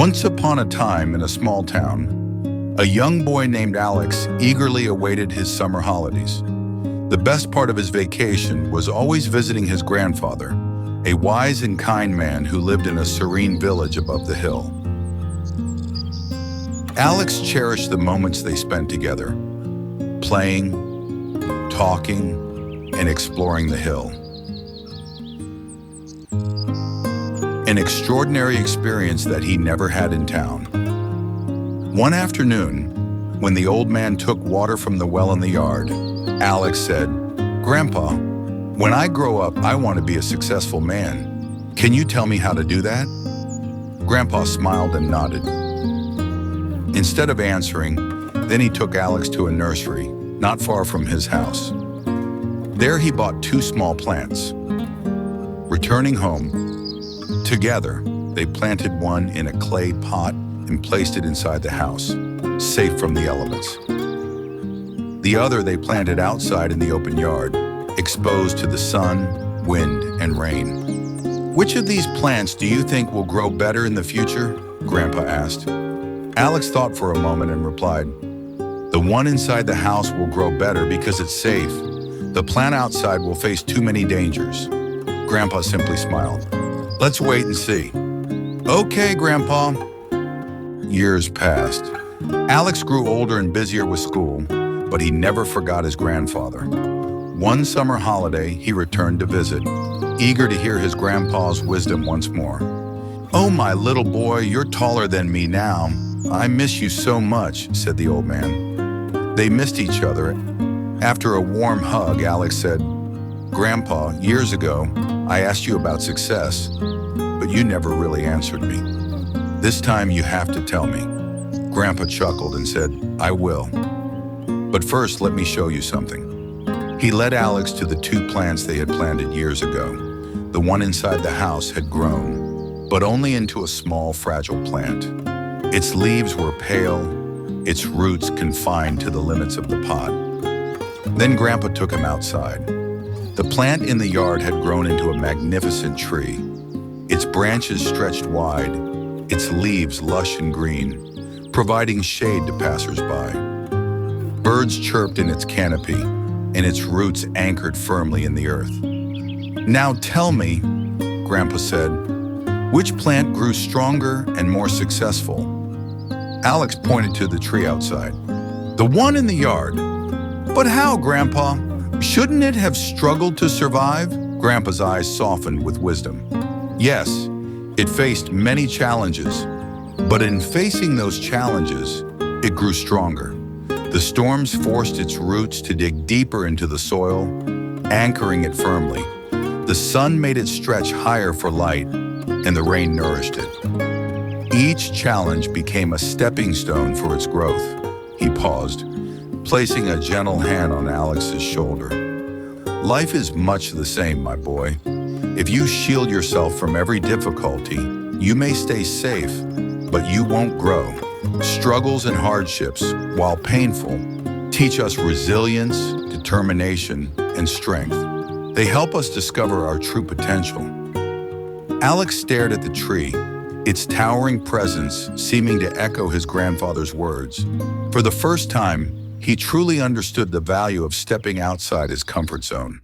Once upon a time in a small town, a young boy named Alex eagerly awaited his summer holidays. The best part of his vacation was always visiting his grandfather, a wise and kind man who lived in a serene village above the hill. Alex cherished the moments they spent together, playing, talking, and exploring the hill. An extraordinary experience that he never had in town. One afternoon, when the old man took water from the well in the yard, Alex said, "Grandpa, when I grow up, I want to be a successful man. Can you tell me how to do that?" Grandpa smiled and nodded. Instead of answering, then he took Alex to a nursery not far from his house. There he bought 2 small plants. Returning home, together, they planted one in a clay pot and placed it inside the house, safe from the elements. The other they planted outside in the open yard, exposed to the sun, wind, and rain. "Which of these plants do you think will grow better in the future?" Grandpa asked. Alex thought for a moment and replied, "The one inside the house will grow better because it's safe. The plant outside will face too many dangers." Grandpa simply smiled. "Let's wait and see." "Okay, Grandpa." Years passed. Alex grew older and busier with school, but he never forgot his grandfather. One summer holiday, he returned to visit, eager to hear his grandpa's wisdom once more. "Oh, my little boy, you're taller than me now. I miss you so much," said the old man. They missed each other. After a warm hug, Alex said, "Grandpa, years ago, I asked you about success, but you never really answered me. This time you have to tell me." Grandpa chuckled and said, "I will. But first, let me show you something." He led Alex to the 2 plants they had planted years ago. The one inside the house had grown, but only into a small, fragile plant. Its leaves were pale, its roots confined to the limits of the pot. Then Grandpa took him outside. The plant in the yard had grown into a magnificent tree. Its branches stretched wide, its leaves lush and green, providing shade to passers-by. Birds chirped in its canopy, and its roots anchored firmly in the earth. "Now tell me," Grandpa said, "which plant grew stronger and more successful?" Alex pointed to the tree outside. "The one in the yard." "But how, Grandpa? Shouldn't it have struggled to survive?" Grandpa's eyes softened with wisdom. "Yes, it faced many challenges, but in facing those challenges, it grew stronger. The storms forced its roots to dig deeper into the soil, anchoring it firmly. The sun made it stretch higher for light, and the rain nourished it. Each challenge became a stepping stone for its growth." He paused, placing a gentle hand on Alex's shoulder. "Life is much the same, my boy. If you shield yourself from every difficulty, you may stay safe, but you won't grow. Struggles and hardships, while painful, teach us resilience, determination, and strength. They help us discover our true potential." Alex stared at the tree, its towering presence seeming to echo his grandfather's words. For the first time, he truly understood the value of stepping outside his comfort zone.